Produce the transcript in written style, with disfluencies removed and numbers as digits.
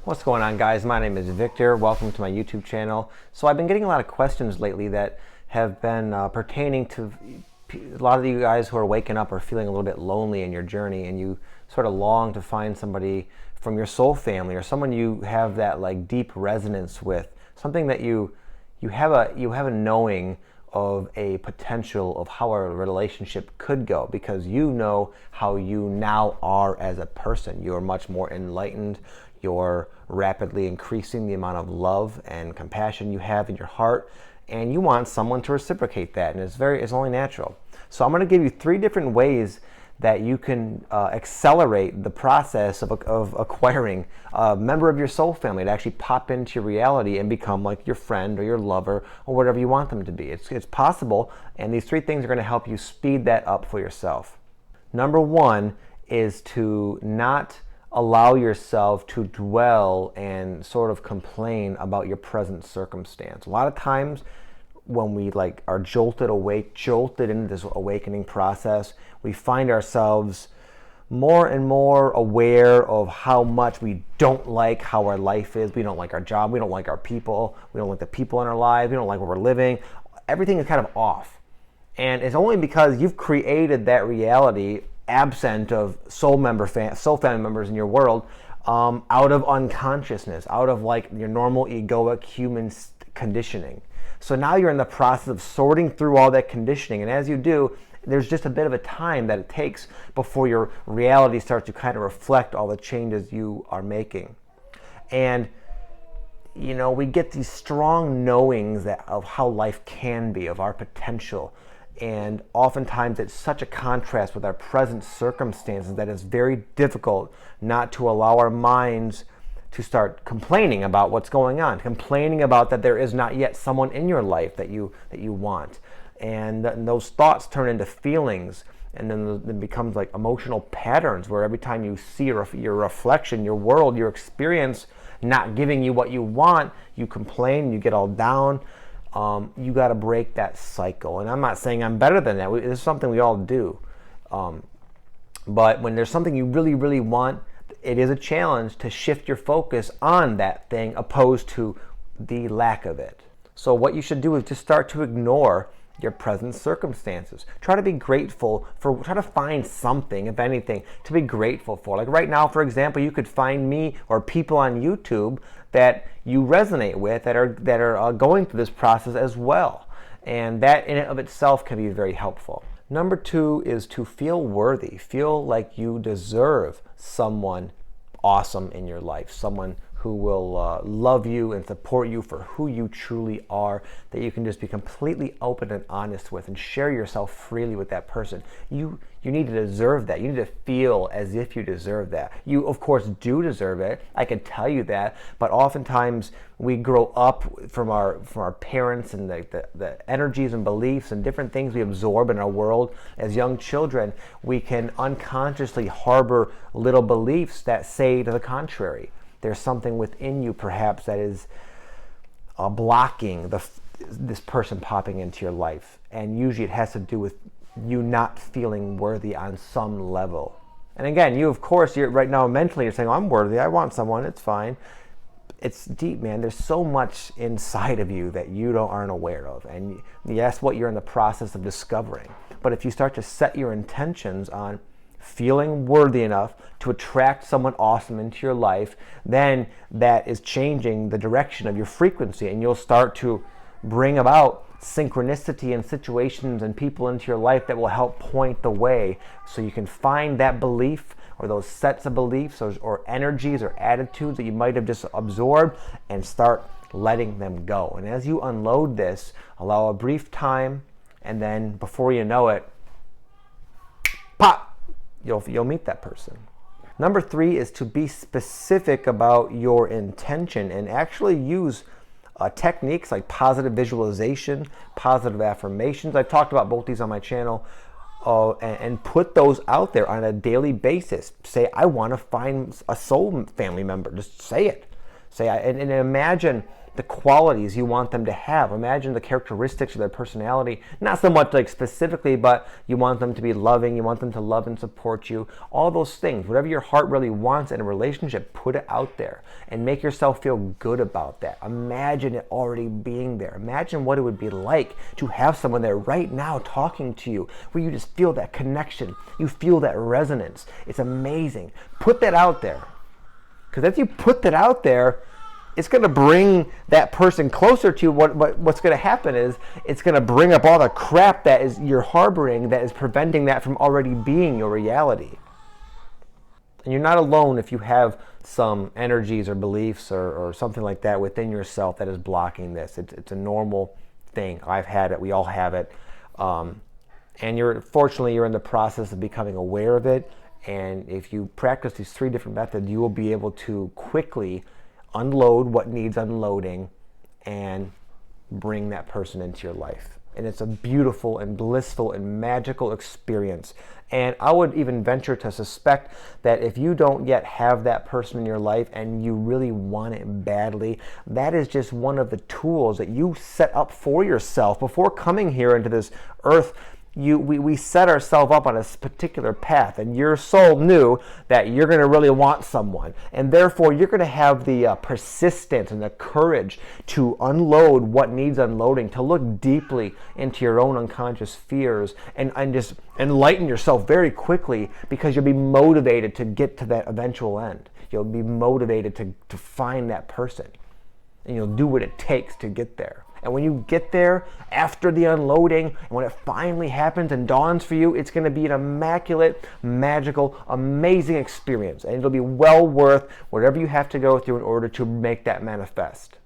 What's going on, guys? My name is Victor. Welcome to my YouTube channel. So I've been getting a lot of questions lately that have been pertaining to a lot of you guys who are waking up or feeling a little bit lonely in your journey, and you sort of long to find somebody from your soul family or someone you have that like deep resonance with, something that you have a knowing of a potential of how a relationship could go, because you know how you now are as a person. You're much more enlightened. You're rapidly increasing the amount of love and compassion you have in your heart, and you want someone to reciprocate that, and it's only natural. So I'm going to give you 3 different ways that you can accelerate the process of acquiring a member of your soul family to actually pop into your reality and become like your friend or your lover or whatever you want them to be. It's possible, and these 3 things are going to help you speed that up for yourself. Number 1 is to not allow yourself to dwell and sort of complain about your present circumstance. A lot of times when we are jolted into this awakening process, we find ourselves more and more aware of how much we don't like how our life is. We don't like our job. We don't like our people. We don't like the people in our lives. We don't like where we're living. Everything is kind of off. And it's only because you've created that reality absent of soul family members in your world, out of unconsciousness, out of like your normal egoic human conditioning. So now you're in the process of sorting through all that conditioning, and as you do, there's just a bit of a time that it takes before your reality starts to kind of reflect all the changes you are making. And we get these strong knowings of how life can be, of our potential. And oftentimes it's such a contrast with our present circumstances that it's very difficult not to allow our minds to start complaining about what's going on, complaining about that there is not yet someone in your life that you want. And those thoughts turn into feelings, and then it becomes like emotional patterns where every time you see your reflection, your world, your experience not giving you what you want, you complain, you get all down. You got to break that cycle. And I'm not saying I'm better than that. It's something we all do. But when there's something you really, really want, it is a challenge to shift your focus on that thing opposed to the lack of it. So what you should do is just start to ignore your present circumstances. Try to be grateful try to find something, if anything, to be grateful for. Like right now, for example, you could find me or people on YouTube that you resonate with that are going through this process as well. And that in and of itself can be very helpful. Number 2 is to feel worthy. Feel like you deserve someone awesome in your life, someone who will love you and support you for who you truly are, that you can just be completely open and honest with and share yourself freely with that person. You need to deserve that. You need to feel as if you deserve that. You, of course, do deserve it. I can tell you that. But oftentimes we grow up from our parents and the energies and beliefs and different things we absorb in our world as young children. We can unconsciously harbor little beliefs that say to the contrary. There's something within you, perhaps, that is blocking this person popping into your life. And usually it has to do with you not feeling worthy on some level. And again, you, of course, you're right now mentally, you're saying, oh, I'm worthy, I want someone, it's fine. It's deep, man. There's so much inside of you that you aren't aware of. And that's what you're in the process of discovering. But if you start to set your intentions on feeling worthy enough to attract someone awesome into your life, then that is changing the direction of your frequency, and you'll start to bring about synchronicity and situations and people into your life that will help point the way, so you can find that belief or those sets of beliefs or energies or attitudes that you might have just absorbed and start letting them go. And as you unload this, allow a brief time, and then before you know it, pop! You'll meet that person. Number 3 is to be specific about your intention and actually use techniques like positive visualization, positive affirmations. I've talked about both these on my channel, and put those out there on a daily basis. Say, I want to find a soul family member. Just say it. And imagine the qualities you want them to have. Imagine the characteristics of their personality, not so much like specifically, but you want them to be loving, you want them to love and support you, all those things. Whatever your heart really wants in a relationship, put it out there and make yourself feel good about that. Imagine it already being there. Imagine what it would be like to have someone there right now talking to you, where you just feel that connection, you feel that resonance. It's amazing. Put that out there. Because if you put that out there, it's going to bring that person closer to you. What's going to happen is it's going to bring up all the crap that is you're harboring that is preventing that from already being your reality. And you're not alone if you have some energies or beliefs or something like that within yourself that is blocking this. It's a normal thing. I've had it. We all have it. And fortunately, you're in the process of becoming aware of it. And if you practice these 3 different methods, you will be able to quickly unload what needs unloading and bring that person into your life. And it's a beautiful and blissful and magical experience. And I would even venture to suspect that if you don't yet have that person in your life and you really want it badly, that is just one of the tools that you set up for yourself before coming here into this earth. We set ourselves up on a particular path, and your soul knew that you're going to really want someone, and therefore you're going to have the persistence and the courage to unload what needs unloading, to look deeply into your own unconscious fears and just enlighten yourself very quickly, because you'll be motivated to get to that eventual end. You'll be motivated to find that person, and you'll do what it takes to get there. And when you get there, after the unloading, and when it finally happens and dawns for you, it's going to be an immaculate, magical, amazing experience. And it'll be well worth whatever you have to go through in order to make that manifest.